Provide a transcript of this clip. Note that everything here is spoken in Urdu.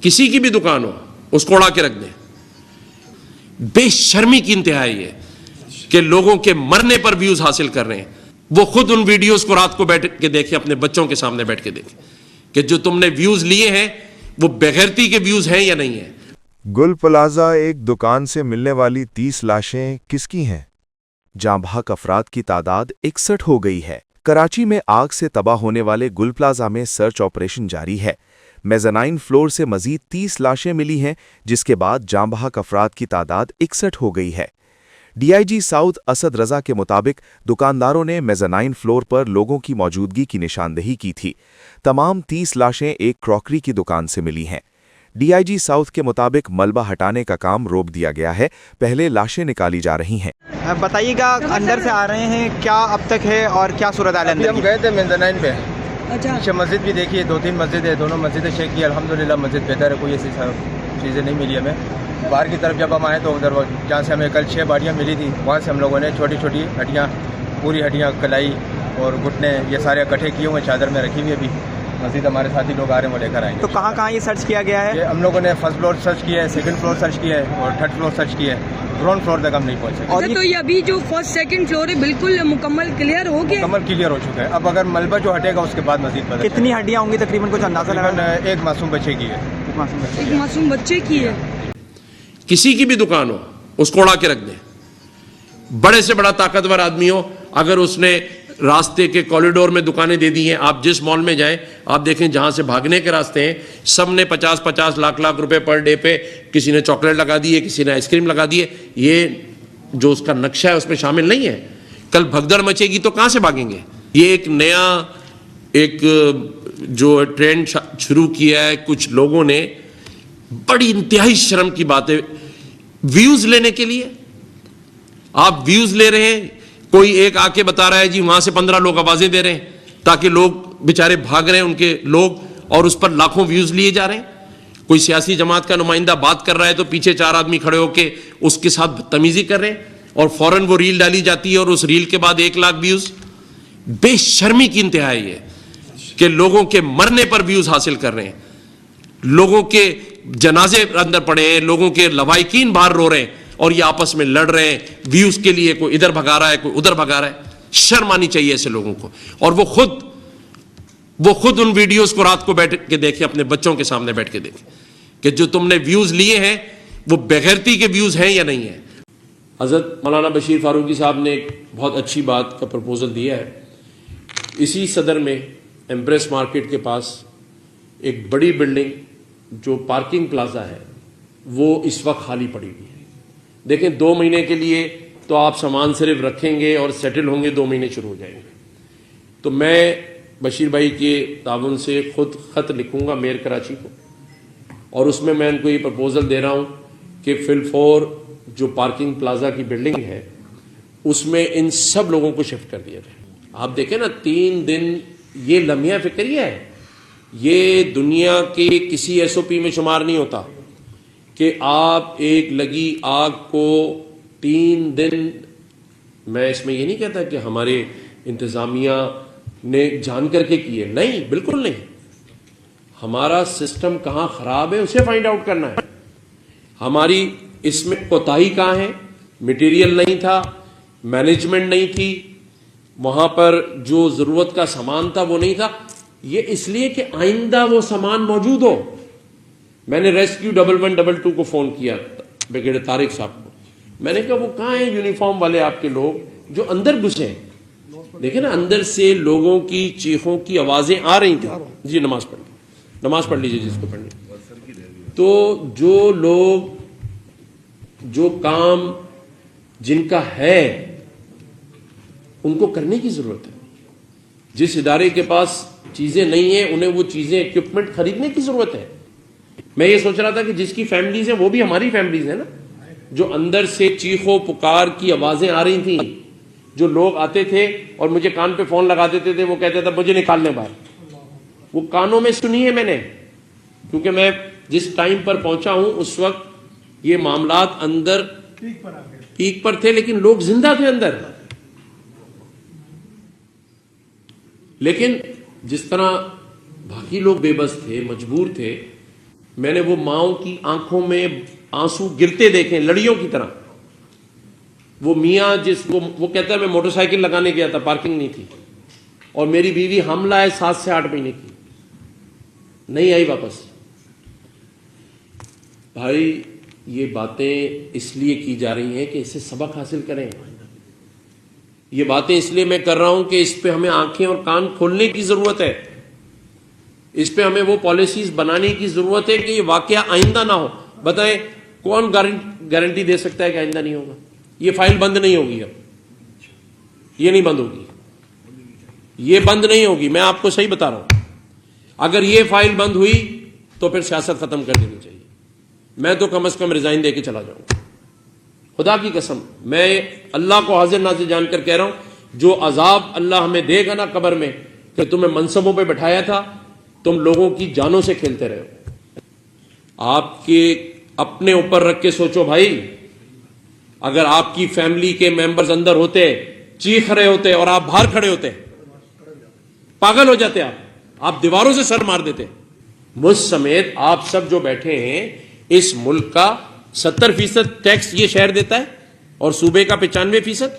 کسی کی بھی دکان ہو اس کو اڑا کے رکھ دیں. بے شرمی کی انتہا یہ کہ لوگوں کے مرنے پر ویوز حاصل کر رہے ہیں. وہ خود ان ویڈیوز کو رات کو بیٹھ کے دیکھیں, اپنے بچوں کے سامنے بیٹھ کے دیکھیں کہ جو تم نے ویوز لیے ہیں وہ بغیرتی کے ویوز ہیں یا نہیں ہیں. گل پلازہ ایک دکان سے ملنے والی 30 لاشیں کس کی ہیں؟ جاں بحق افراد کی تعداد 61 ہو گئی ہے. کراچی میں آگ سے تباہ ہونے والے گل پلازہ میں سرچ آپریشن جاری ہے. میزانائن فلور سے مزید 30 لاشیں ملی ہیں, جس کے بعد جاں بحق افراد کی تعداد 61 ہو گئی ہے. D I G South Asad Raza کے مطابق دکانداروں نے میزانائن فلور پر لوگوں کی موجودگی کی نشاندہی کی تھی. تمام 30 لاشیں ایک کراکری کی دکان سے ملی ہیں. ڈی آئی جی ساؤتھ کے مطابق ملبہ ہٹانے کا کام روک دیا گیا ہے. پہلے لاشیں نکالی جا رہی ہیں. بتائیے گا اندر سے آ رہے ہیں کیا اب تک ہے اور کیا صورتحال ہے؟ ہم گئے تھے میزانائن پہ. اچھا مسجد بھی دیکھی ہے, 2-3 مسجد ہے, دونوں مسجدیں چیک کی. الحمدللہ مسجد بہتر ہے, کوئی ایسی چیزیں نہیں ملی ہمیں. باہر کی طرف جب ہم آئے تو ادھر جہاں سے ہمیں کل 6 باڑیاں ملی تھی وہاں سے ہم لوگوں نے چھوٹی چھوٹی ہڈیاں, پوری ہڈیاں, کلائی اور گھٹنے یہ سارے اکٹھے کیے ہوئے چادر میں رکھی ہوئی. ابھی مزید ہمارے ساتھی لوگ آ رہے ہیں, وہ لے کر آئیں گے. تو کہاں کہاں یہ سرچ کیا گیا ہے؟ ہم لوگوں نے فرسٹ فلور سرچ کیا ہے, سیکنڈ فلور سرچ کیا ہے اور تھرڈ فلور سرچ کیا ہے. گراؤنڈ فلور تک ہم نہیں پہنچے. اچھا تو یہ ابھی جو فرسٹ سیکنڈ فلور ہے بالکل مکمل کلیئر ہو گیا؟ مکمل کلیئر ہو چکا ہے. اب اگر ملبہ جو ہٹے گا اس کے بعد مزید پتہ. کتنی ہڈیاں ہوں گی تقریباً, کچھ اندازہ لگا؟ ایک معصوم بچے کی ہے. ایک معصوم بچے کی ہے. کسی کی بھی دکان ہو اس کو اڑا کے رکھ دیں. بڑے سے بڑا طاقتور آدمی ہو, اگر اس نے راستے کے کوریڈور میں دکانیں دے دی ہیں, آپ جس مال میں جائیں آپ دیکھیں جہاں سے بھاگنے کے راستے ہیں سب نے 50-50 لاکھ روپے پر ڈے پہ, کسی نے چاکلیٹ لگا دی ہے, کسی نے آئس کریم لگا دی ہے. یہ جو اس کا نقشہ ہے اس میں شامل نہیں ہے. کل بھگدڑ مچے گی تو کہاں سے بھاگیں گے؟ یہ ایک نیا جو ٹرینڈ شروع کیا ہے کچھ لوگوں نے, بڑی انتہائی شرم کی بات ہے. ویوز لینے کے لیے آپ ویوز لے رہے ہیں. کوئی ایک آ کے بتا رہا ہے جی وہاں سے 15 لوگ آوازیں دے رہے ہیں تاکہ لوگ بیچارے بھاگ رہے ہیں ان کے لوگ, اور اس پر لاکھوں ویوز لیے جا رہے ہیں. کوئی سیاسی جماعت کا نمائندہ بات کر رہا ہے تو پیچھے 4 آدمی کھڑے ہو کے اس کے ساتھ بدتمیزی کر رہے ہیں, اور فوراً وہ ریل ڈالی جاتی ہے اور اس ریل کے بعد 1 لاکھ ویوز. بے شرمی کی انتہا ہے یہ کہ لوگوں کے مرنے پر ویوز حاصل کر رہے ہیں, لوگوں کے جنازے اندر پڑے ہیں, لوگوں کے لوائقین باہر رو رہے ہیں اور یہ آپس میں لڑ رہے ہیں ویوز کے لیے. کوئی ادھر بھگا رہا ہے, کوئی ادھر بھگا رہا ہے. شرم آنی چاہیے ایسے لوگوں کو. اور وہ خود ان ویڈیوز کو رات کو بیٹھ کے دیکھیں, اپنے بچوں کے سامنے بیٹھ کے دیکھیں کہ جو تم نے ویوز لیے ہیں وہ بغیرتی کے ویوز ہیں یا نہیں ہیں. حضرت مولانا بشیر فاروقی صاحب نے ایک بہت اچھی بات کا پرپوزل دیا ہے. اسی صدر میں ایمپریس مارکیٹ کے پاس ایک بڑی بلڈنگ جو پارکنگ پلازا ہے وہ اس وقت خالی پڑی ہوئی ہے. دیکھیں 2 مہینے کے لیے تو آپ سامان صرف رکھیں گے اور سیٹل ہوں گے, 2 مہینے شروع ہو جائیں گے. تو میں بشیر بھائی کے تعاون سے خود خط لکھوں گا میئر کراچی کو, اور اس میں ان کو یہ پرپوزل دے رہا ہوں کہ فی الفور جو پارکنگ پلازا کی بلڈنگ ہے اس میں ان سب لوگوں کو شفٹ کر دیا جائے. آپ دیکھیں نا 3 دن یہ لمحہ فکریہ ہے, یہ دنیا کے کسی ایس او پی میں شمار نہیں ہوتا کہ آپ ایک لگی آگ کو 3 دن. میں اس میں یہ نہیں کہتا کہ ہمارے انتظامیہ نے جان کر کے کیے, نہیں, بالکل نہیں. ہمارا سسٹم کہاں خراب ہے اسے فائنڈ آؤٹ کرنا ہے. ہماری اس میں کوتاہی کہاں ہے؟ مٹیریل نہیں تھا, مینجمنٹ نہیں تھی, وہاں پر جو ضرورت کا سامان تھا وہ نہیں تھا. یہ اس لیے کہ آئندہ وہ سامان موجود ہو. میں نے ریسکیو 1112 کو فون کیا, بریگیڈیئر طارق صاحب کو. میں نے کہا وہ کہاں ہیں یونیفارم والے آپ کے لوگ جو اندر گھسے ہیں؟ دیکھیں نا اندر سے لوگوں کی چیخوں کی آوازیں آ رہی تھیں. جی نماز پڑھ لیجیے جس کو پڑھنی. تو جو لوگ جو کام جن کا ہے ان کو کرنے کی ضرورت ہے. جس ادارے کے پاس چیزیں نہیں ہیں انہیں وہ چیزیں اکوپمنٹ خریدنے کی ضرورت ہے. میں یہ سوچ رہا تھا کہ جس کی فیملیز ہیں وہ بھی ہماری فیملیز ہیں نا, جو اندر سے چیخو پکار کی آوازیں آ رہی تھیں. جو لوگ آتے تھے اور مجھے کان پہ فون لگا دیتے تھے, وہ کہتے تھے مجھے نکال لیں باہر. وہ کانوں میں سنی ہے میں نے, کیونکہ میں جس ٹائم پر پہنچا ہوں اس وقت یہ معاملات اندر پیک پر تھے, لیکن لوگ زندہ تھے اندر. لیکن جس طرح باقی لوگ بے بس تھے, مجبور تھے, میں نے وہ ماؤں کی آنکھوں میں آنسو گرتے دیکھے لڑیوں کی طرح. وہ میاں وہ کہتا ہے میں موٹر سائیکل لگانے گیا تھا, پارکنگ نہیں تھی, اور میری بیوی حاملہ ہے 7 سے 8 مہینے کی, نہیں آئی واپس. بھائی یہ باتیں اس لیے کی جا رہی ہیں کہ اس سے سبق حاصل کریں. یہ باتیں اس لیے میں کر رہا ہوں کہ اس پہ ہمیں آنکھیں اور کان کھولنے کی ضرورت ہے. اس پہ ہمیں وہ پالیسیز بنانے کی ضرورت ہے کہ یہ واقعہ آئندہ نہ ہو. بتائیں کون گارنٹی دے سکتا ہے کہ آئندہ نہیں ہوگا؟ یہ فائل بند نہیں ہوگی, اب یہ نہیں بند ہوگی, یہ بند نہیں ہوگی. میں آپ کو صحیح بتا رہا ہوں, اگر یہ فائل بند ہوئی تو پھر سیاست ختم کر دینی چاہیے. میں تو کم از کم ریزائن دے کے چلا جاؤں گا, خدا کی قسم. میں اللہ کو حاضر ناظر جان کر کہہ رہا ہوں, جو عذاب اللہ ہمیں دے گا نا قبر میں, کہ تمہیں منصبوں پہ بٹھایا تھا, تم لوگوں کی جانوں سے کھیلتے رہے ہو. آپ کے اپنے اوپر رکھ کے سوچو بھائی, اگر آپ کی فیملی کے ممبرز اندر ہوتے, چیخ رہے ہوتے اور آپ باہر کھڑے ہوتے, پاگل ہو جاتے آپ دیواروں سے سر مار دیتے. مجھ سمیت آپ سب جو بیٹھے ہیں, اس ملک کا 70% ٹیکس یہ شہر دیتا ہے اور صوبے کا 95%.